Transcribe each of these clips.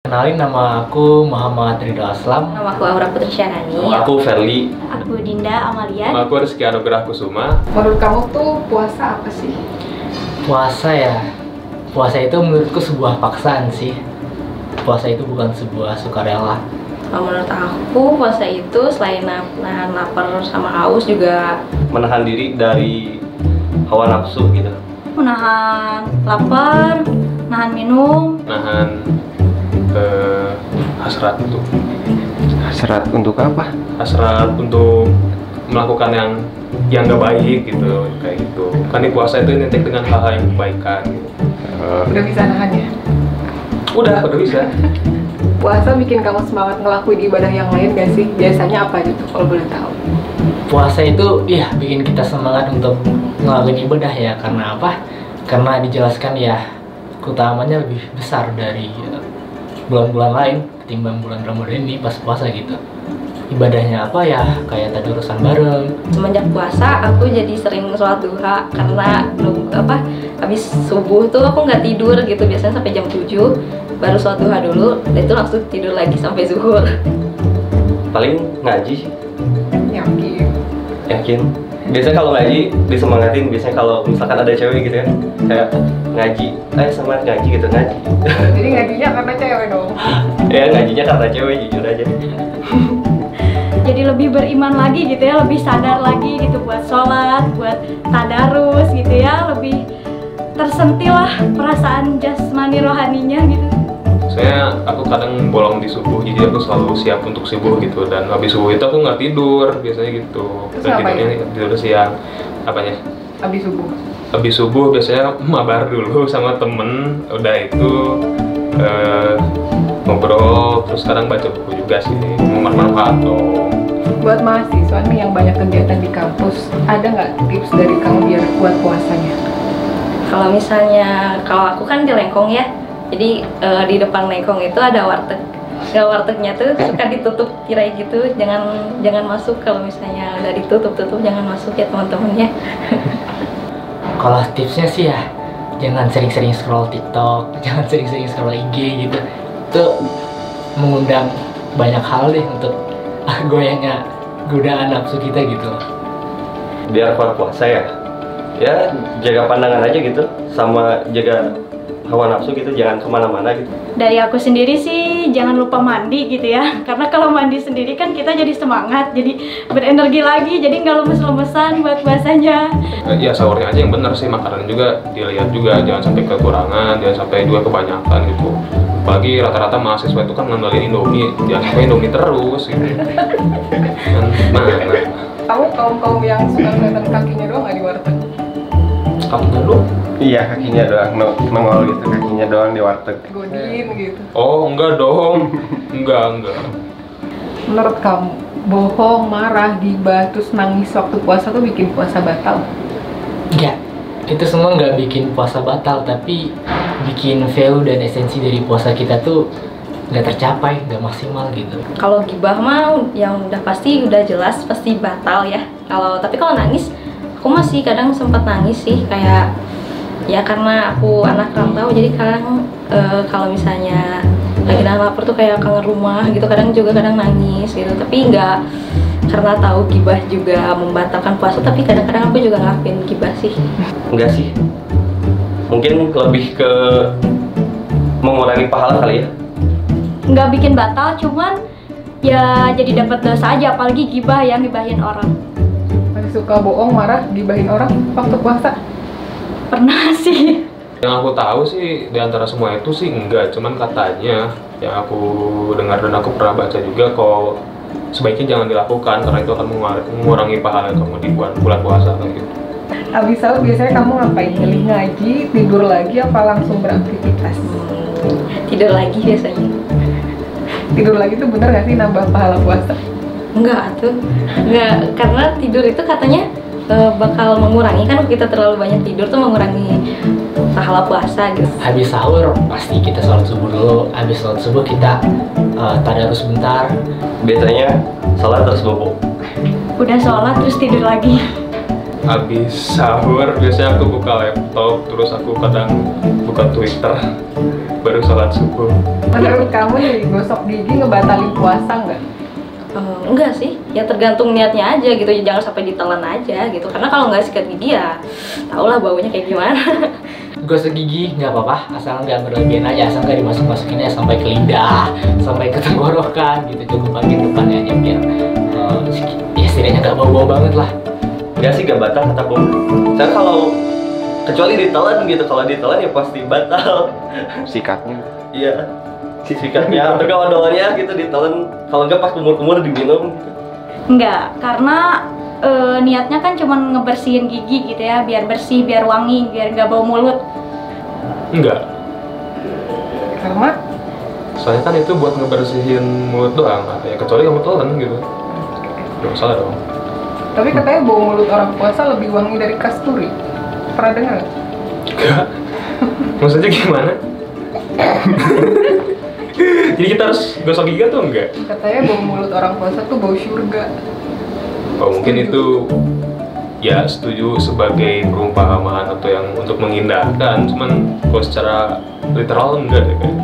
Kenalin, nama aku Muhammad Ridho Aslam. Nama aku Aura Putri Syanani. Nama aku Ferli. Aku Dinda Amalia. Nama aku Rizky Anugrah Kusuma. Menurut kamu tuh puasa apa sih? Puasa ya, puasa itu menurutku sebuah paksaan sih. Puasa itu bukan sebuah sukarela. Menurut aku puasa itu selain nahan lapar sama haus juga Menahan diri dari hawa nafsu gitu. Menahan lapar, nahan minum, Nahan hasrat itu. Hasrat untuk apa? Hasrat untuk melakukan yang nggak baik gitu, kayak gitu. Kan di puasa itu identik dengan hal-hal yang kebaikan gitu. Udah bisa nahan ya? Udah bisa. Puasa bikin kamu semangat ngelakuin ibadah yang lain gak sih? Biasanya apa gitu kalau boleh tahu? Puasa itu ya bikin kita semangat untuk ngelakuin ibadah ya. Karena apa? Karena dijelaskan ya keutamanya lebih besar dari bulan-bulan lain ketimbang bulan Ramadan ini pas puasa gitu. Ibadahnya apa ya, kayak tadarusan bareng. semenjak puasa aku jadi sering sholat duha karena habis subuh tuh aku nggak tidur gitu, biasanya sampai jam 7 baru sholat duha dulu, dan itu langsung tidur lagi sampai zuhur. Paling ngaji sih. Yakin. Biasanya kalau ngaji disemangatin, biasanya kalau misalkan ada cewek gitu ya, kayak ngaji, semangat ngaji gitu, ngaji. Jadi ngajinya karena cewek dong? Ya ngajinya karena cewek, jujur aja. jadi lebih beriman lagi gitu ya, lebih sadar lagi gitu buat sholat, buat tadarus gitu ya, lebih tersentil lah perasaan jasmani rohaninya gitu. Saya aku bolong di subuh, jadi aku selalu siap untuk subuh gitu. Dan habis subuh itu aku nggak tidur biasanya gitu. Terus Dan ngapain? tidurnya tidur siang. Apanya? Habis subuh? Habis subuh biasanya mabar dulu sama temen. Udah itu ngobrol, terus kadang baca buku juga sih, manfaat dong. Buat mahasiswa nih yang banyak kegiatan di kampus, ada nggak tips dari kamu biar kuat puasanya? Kalau misalnya, kalau aku kan di Lengkong ya, jadi di depan Lengkong itu ada warteg. Ya, wartegnya tuh suka ditutup tirai gitu, jangan masuk. Kalau misalnya udah ditutup jangan masuk ya teman-teman ya. Kalau tipsnya sih ya, jangan sering-sering scroll TikTok, jangan sering-sering scroll IG gitu. Itu mengundang banyak hal deh untuk goyangnya godaan nafsu kita gitu. Biar kuat puasa ya, jaga pandangan aja gitu, sama jaga hawa nafsu gitu, jangan kemana-mana gitu. Dari aku sendiri sih jangan lupa mandi gitu ya, karena kalau mandi sendiri kan kita jadi semangat, jadi berenergi lagi, jadi nggak lemes-lemesan buat puasanya. Ya sahurnya aja yang benar sih, makanan juga dilihat juga, jangan sampai kekurangan, jangan sampai juga kebanyakan gitu. Apalagi rata-rata mahasiswa itu kan ngandelin Indomie, jangan sampai Indomie terus gitu. Kamu kaum yang suka kelihatan kakinya doang nggak di warteg? Kakinya lu? Iya, kakinya doang, nongol gitu, kakinya doang di warteg. Godin gitu. Oh enggak dong, enggak. Menurut kamu, bohong, marah, gibah, terus nangis waktu puasa tuh bikin puasa batal? Enggak, itu semua nggak bikin puasa batal, tapi bikin value dan esensi dari puasa kita tuh nggak tercapai, nggak maksimal gitu. Kalau gibah mah yang udah pasti udah jelas pasti batal ya. Tapi kalau nangis, aku masih kadang sempat nangis sih, kayak ya karena aku anak rantau, jadi kadang kalau misalnya lagi nahan lapar tuh kayak kangen rumah gitu, kadang nangis gitu. Tapi nggak karena tahu gibah juga membatalkan puasa, tapi kadang-kadang aku juga ngelakuin gibah sih. Enggak sih, mungkin lebih ke mengurangi pahala kali ya. Nggak bikin batal, cuman ya jadi dapat dosa aja, apalagi gibah yang gibahin orang. Masih suka bohong, marah, gibahin orang waktu puasa? Pernah sih. Yang aku tahu sih di antara semua itu sih enggak, cuman katanya yang aku dengar dan aku pernah baca juga, kalau sebaiknya jangan dilakukan karena itu akan mengurangi pahala kamu di bulan puasa kayak gitu. Abis sahur biasanya kamu ngapain? Milih ngaji, tidur lagi, apa langsung beraktivitas? Tidur lagi biasanya. Tidur lagi tuh bener gak sih nambah pahala puasa? Enggak karena tidur itu katanya bakal mengurangi, kan kita terlalu banyak tidur tuh mengurangi pahala puasa gitu. Habis sahur pasti kita sholat subuh dulu, habis sholat subuh kita tadarus bentar. Biasanya sholat terus bobo. Udah sholat terus tidur lagi. habis sahur biasanya aku buka laptop, terus aku kadang buka Twitter, baru sholat subuh. Menurut kamu nih, gosok gigi ngebatalin puasa nggak? Enggak sih, ya tergantung niatnya aja gitu, jangan sampai ditelan aja gitu. Karena kalau nggak sikat gigi ya, tau lah baunya kayak gimana. Gosok gigi nggak apa-apa, asal nggak berlebihan aja, asal nggak dimasukin-masukinnya sampai ke lidah, sampai ke tenggorokan gitu, cukup bagian depannya aja biar ya setidaknya nggak bau-bau banget lah. Enggak sih, gak batal kata Bung. Saya kalau kecuali ditelan gitu, kalau ditelan ya pasti batal. Sikatnya. Iya, sikatnya atau odolnya gitu ditelan. Kalau enggak pas kumur-kumur diminum gitu. Enggak, karena niatnya kan cuma ngebersihin gigi gitu ya, biar bersih, biar wangi, biar nggak bau mulut. Enggak, Karena soalnya kan itu buat ngebersihin mulut doang, ya kecuali kamu telan gitu. Gak salah dong. tapi katanya bau mulut orang puasa lebih wangi dari kasturi. Pernah dengar nggak? Enggak. Maksudnya gimana? Jadi kita harus gosok gigi atau enggak? Katanya bau mulut orang puasa tuh bau surga. Oh, mungkin itu ya setuju sebagai perumpamaan atau yang untuk mengindahkan, cuman kalau secara literal enggak deh kayaknya.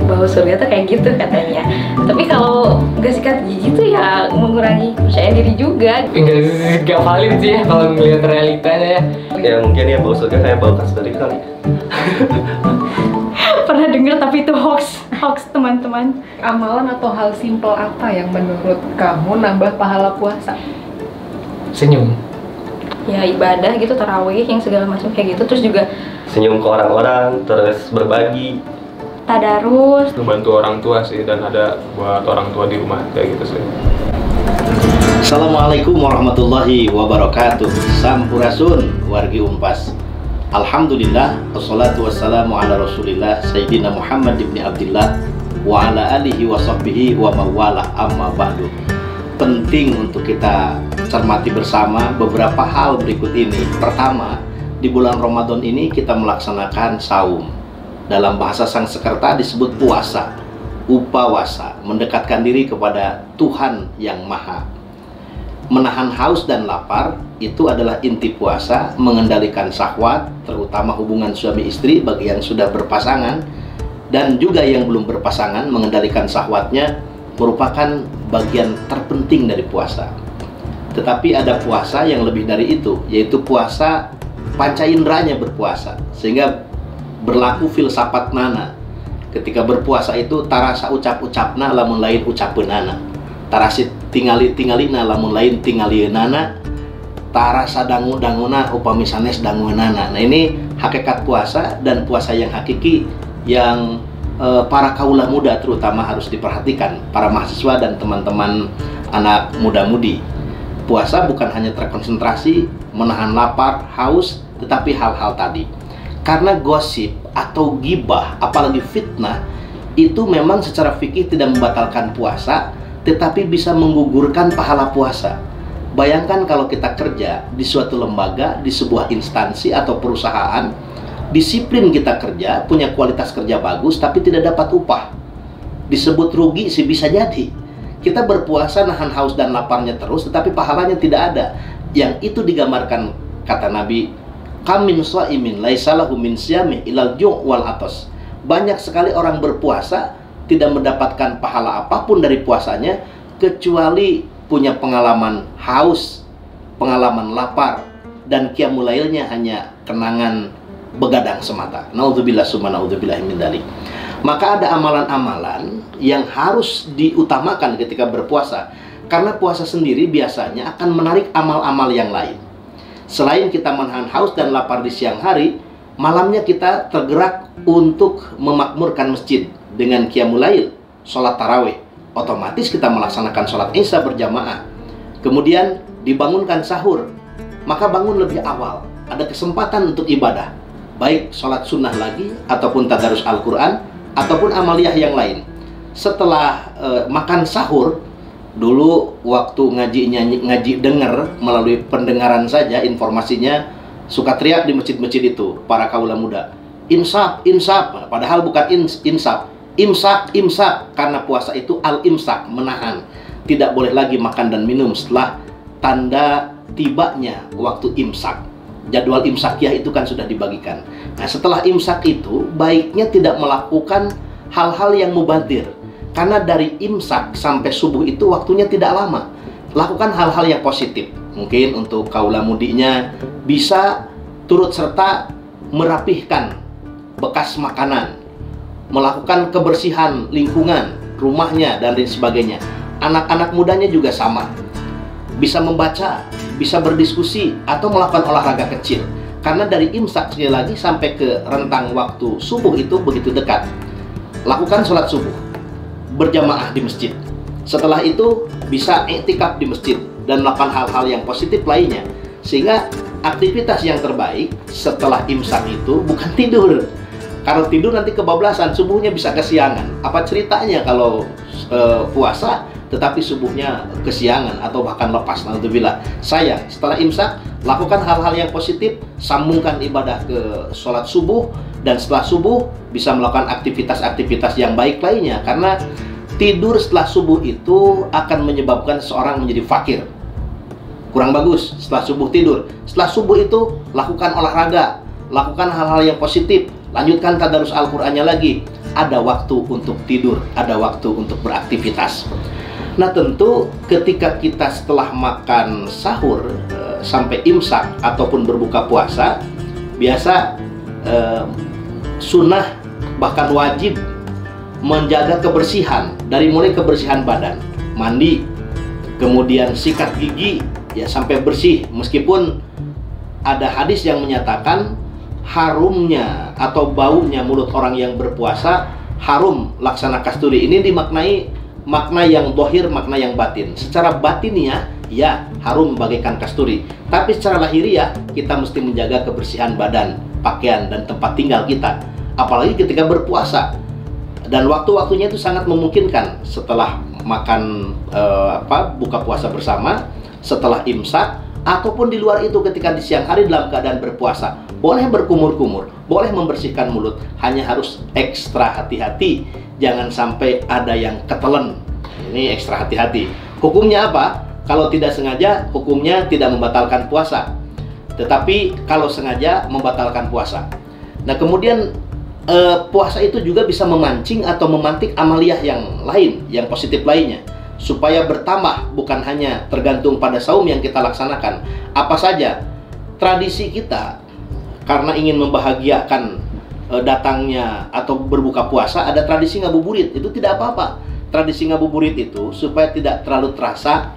Bau surga tuh kayak gitu katanya. Tapi kalau nggak sikat gigi tuh ya mengurangi percaya diri juga. Nggak valid sih ya kalau ngeliat realitanya ya. Ya mungkin ya bau surga kayak bau kasturi kali. Pernah denger tapi itu hoax teman-teman. Amalan atau hal simpel apa yang menurut kamu nambah pahala puasa? Senyum. Ya ibadah gitu, tarawih yang segala macam kayak gitu. Terus juga Senyum ke orang-orang, terus berbagi. Tadarus. Membantu orang tua sih, dan ada buat orang tua di rumah kayak gitu sih. Assalamualaikum warahmatullahi wabarakatuh. Sampurasun wargi Unpas. Alhamdulillah, wassalatu wassalamu ala rasulillah Sayyidina Muhammad ibn Abdillah wa ala alihi wa sahbihi wa mawala amma ba'du. Penting untuk kita cermati bersama beberapa hal berikut ini. Pertama, di bulan Ramadan ini kita melaksanakan saum. Dalam bahasa Sanskerta disebut puasa, upawasa, mendekatkan diri kepada Tuhan yang Maha. Menahan haus dan lapar itu adalah inti puasa, mengendalikan syahwat, terutama hubungan suami istri bagi yang sudah berpasangan, dan juga yang belum berpasangan, mengendalikan syahwatnya merupakan bagian terpenting dari puasa. Tetapi ada puasa yang lebih dari itu, yaitu puasa panca inderanya berpuasa, sehingga berlaku filsafat nana. Ketika berpuasa itu tarasa ucap-ucapna lamun lain ucapeunana, tarasi tingali-tingalina lamun lain tingalieunana, tarasa dangu-danguna upami sanes dangueunana. Nah, ini hakikat puasa, dan puasa yang hakiki yang para kaula muda terutama harus diperhatikan, para mahasiswa dan teman-teman anak muda-mudi. Puasa bukan hanya terkonsentrasi menahan lapar, haus, tetapi hal-hal tadi. Karena gosip atau gibah, apalagi fitnah, itu memang secara fikih tidak membatalkan puasa, tetapi bisa menggugurkan pahala puasa. Bayangkan kalau kita kerja di suatu lembaga, di sebuah instansi atau perusahaan, disiplin kita kerja, punya kualitas kerja bagus, tapi tidak dapat upah. Disebut rugi sih bisa jadi. Kita berpuasa nahan haus dan laparnya terus, tetapi pahalanya tidak ada. Yang itu digambarkan, kata Nabi, kamin shaimin laisalahu min siyami ilal ju' wal atos. Banyak sekali orang berpuasa tidak mendapatkan pahala apapun dari puasanya, kecuali punya pengalaman haus, pengalaman lapar, dan qiyamul lailnya hanya kenangan begadang semata. Naudzubillah summa naudzubillah min dzalik. Maka ada amalan-amalan yang harus diutamakan ketika berpuasa, karena puasa sendiri biasanya akan menarik amal-amal yang lain. Selain kita menahan haus dan lapar di siang hari, malamnya kita tergerak untuk memakmurkan masjid dengan qiyamul lail, sholat tarawih. Otomatis kita melaksanakan sholat isya berjamaah. Kemudian dibangunkan sahur, maka bangun lebih awal, ada kesempatan untuk ibadah, baik sholat sunnah lagi, ataupun tadarus Al-Quran, ataupun amaliyah yang lain. Setelah makan sahur, dulu waktu ngaji denger melalui pendengaran saja informasinya, suka teriak di masjid-masjid itu para kaula muda, insaf, insaf, padahal bukan insaf, imsak, imsak, karena puasa itu al-imsak, menahan, tidak boleh lagi makan dan minum setelah tanda tibanya waktu imsak. Jadwal imsakiah itu kan sudah dibagikan. Nah, setelah imsak itu baiknya tidak melakukan hal-hal yang mubadzir. Karena dari imsak sampai subuh itu waktunya tidak lama. Lakukan hal-hal yang positif. Mungkin untuk kaula mudinya bisa turut serta merapihkan bekas makanan, melakukan kebersihan lingkungan, rumahnya, dan lain sebagainya. Anak-anak mudanya juga sama. Bisa membaca, bisa berdiskusi, atau melakukan olahraga kecil. Karena dari imsak sekali lagi sampai ke rentang waktu subuh itu begitu dekat. Lakukan sholat subuh berjamaah di masjid. Setelah itu bisa iktikaf di masjid dan melakukan hal-hal yang positif lainnya. Sehingga aktivitas yang terbaik setelah imsak itu bukan tidur. Kalau tidur nanti kebablasan, subuhnya bisa kesiangan. Apa ceritanya kalau puasa tetapi subuhnya kesiangan atau bahkan lepas? Alhamdulillah. Sayang, setelah imsak lakukan hal-hal yang positif, sambungkan ibadah ke sholat subuh, dan setelah subuh bisa melakukan aktivitas-aktivitas yang baik lainnya. Karena tidur setelah subuh itu akan menyebabkan seorang menjadi fakir. Kurang bagus setelah subuh tidur. Setelah subuh itu lakukan olahraga, lakukan hal-hal yang positif, lanjutkan tadarus Al-Qur'annya lagi. Ada waktu untuk tidur, ada waktu untuk beraktivitas. Nah, tentu ketika kita setelah makan sahur sampai imsak ataupun berbuka puasa, biasa sunnah bahkan wajib menjaga kebersihan, dari mulai kebersihan badan, mandi, kemudian sikat gigi ya sampai bersih. Meskipun ada hadis yang menyatakan harumnya atau baunya mulut orang yang berpuasa harum laksana kasturi. Ini dimaknai makna yang dohir, makna yang batin. Secara batinnya ya harum bagaikan kasturi, tapi secara lahiriah kita mesti menjaga kebersihan badan, pakaian, dan tempat tinggal kita, apalagi ketika berpuasa. Dan waktu-waktunya itu sangat memungkinkan setelah makan buka puasa bersama, setelah imsak, ataupun di luar itu ketika di siang hari dalam keadaan berpuasa. Boleh berkumur-kumur, boleh membersihkan mulut, hanya harus ekstra hati-hati, jangan sampai ada yang ketelen. Ini ekstra hati-hati. Hukumnya apa? Kalau tidak sengaja, hukumnya tidak membatalkan puasa, tetapi kalau sengaja membatalkan puasa. Nah, kemudian puasa itu juga bisa memancing atau memantik amaliyah yang lain, yang positif lainnya, supaya bertambah, bukan hanya tergantung pada saum yang kita laksanakan. Apa saja tradisi kita, karena ingin membahagiakan datangnya atau berbuka puasa, ada tradisi ngabuburit. Itu tidak apa-apa. Tradisi ngabuburit itu supaya tidak terlalu terasa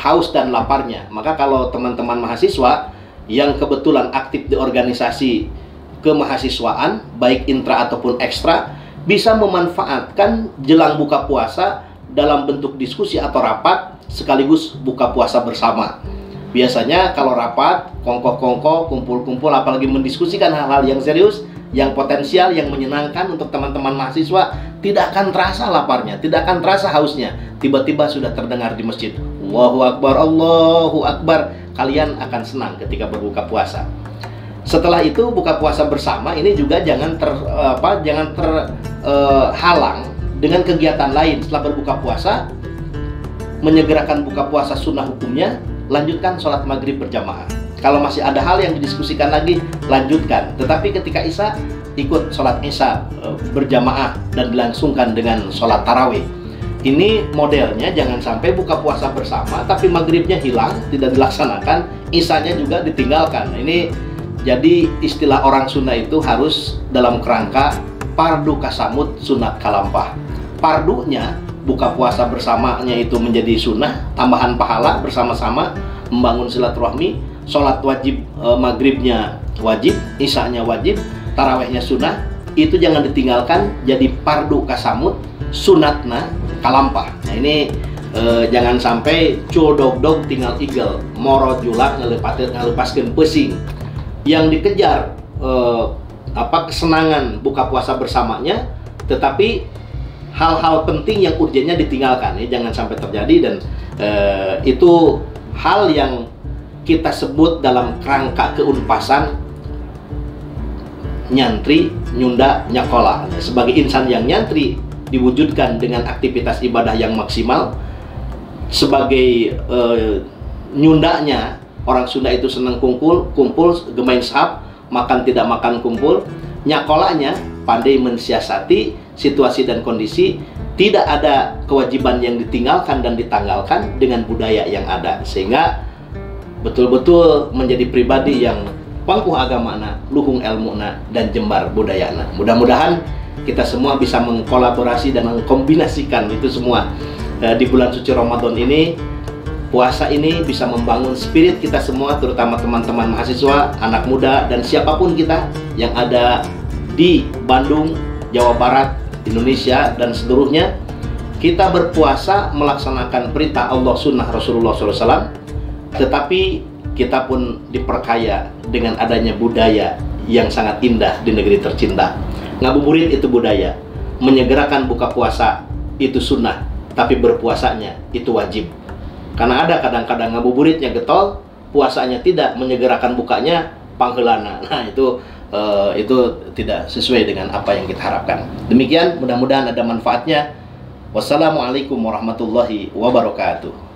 haus dan laparnya. Maka kalau teman-teman mahasiswa yang kebetulan aktif di organisasi kemahasiswaan, baik intra ataupun ekstra, bisa memanfaatkan jelang buka puasa dalam bentuk diskusi atau rapat sekaligus buka puasa bersama. Biasanya kalau rapat, kongkoh-kongkoh, kumpul-kumpul, apalagi mendiskusikan hal-hal yang serius, yang potensial, yang menyenangkan untuk teman-teman mahasiswa, tidak akan terasa laparnya, tidak akan terasa hausnya. Tiba-tiba sudah terdengar di masjid, Allahu Akbar, Allahu Akbar. Kalian akan senang ketika berbuka puasa. Setelah itu buka puasa bersama ini juga jangan terhalang dengan kegiatan lain. Setelah berbuka puasa, menyegerakan buka puasa sunnah hukumnya, lanjutkan sholat maghrib berjamaah. Kalau masih ada hal yang didiskusikan lagi, lanjutkan. Tetapi ketika isya, ikut sholat isya berjamaah dan dilangsungkan dengan sholat tarawih. Ini modelnya, jangan sampai buka puasa bersama tapi maghribnya hilang, tidak dilaksanakan, isyanya juga ditinggalkan. Ini jadi istilah orang Sunda itu harus dalam kerangka pardu kasamut sunat kalampah. Pardunya buka puasa bersamanya itu menjadi sunnah, tambahan pahala bersama-sama, membangun silaturahmi. Sholat wajib maghribnya wajib, isyanya wajib, tarawehnya sunnah, itu jangan ditinggalkan, jadi pardu kasamut sunatna kalampah. Nah ini jangan sampai codog-dog tinggal igel, moro julak ngelepaskeun pesing. Yang dikejar kesenangan buka puasa bersamanya, tetapi hal-hal penting yang urgennya ditinggalkan. Ini jangan sampai terjadi, dan itu hal yang kita sebut dalam kerangka keunpasan nyantri nyunda nyakola. Sebagai insan yang nyantri diwujudkan dengan aktivitas ibadah yang maksimal, sebagai nyundanya, orang Sunda itu senang kumpul gemain sahab, makan tidak makan kumpul. Nyakolanya pandai mensiasati situasi dan kondisi, tidak ada kewajiban yang ditinggalkan dan ditanggalkan dengan budaya yang ada, sehingga betul-betul menjadi pribadi yang pangkuh agamana, luhung ilmuna, dan jembar budayana. Mudah-mudahan kita semua bisa mengkolaborasi dan mengkombinasikan itu semua di bulan suci Ramadan ini. Puasa ini bisa membangun spirit kita semua, terutama teman-teman mahasiswa, anak muda, dan siapapun kita yang ada di Bandung, Jawa Barat, Indonesia, dan seluruhnya. Kita berpuasa melaksanakan perintah Allah, sunnah Rasulullah SAW, tetapi kita pun diperkaya dengan adanya budaya yang sangat indah di negeri tercinta. Ngabuburit itu budaya, menyegerakan buka puasa itu sunnah, tapi berpuasanya itu wajib. Karena ada kadang-kadang ngabuburitnya getol, puasanya tidak, menyegerakan bukanya panghelana. Nah, itu tidak sesuai dengan apa yang kita harapkan. Demikian, mudah-mudahan ada manfaatnya. Wassalamualaikum warahmatullahi wabarakatuh.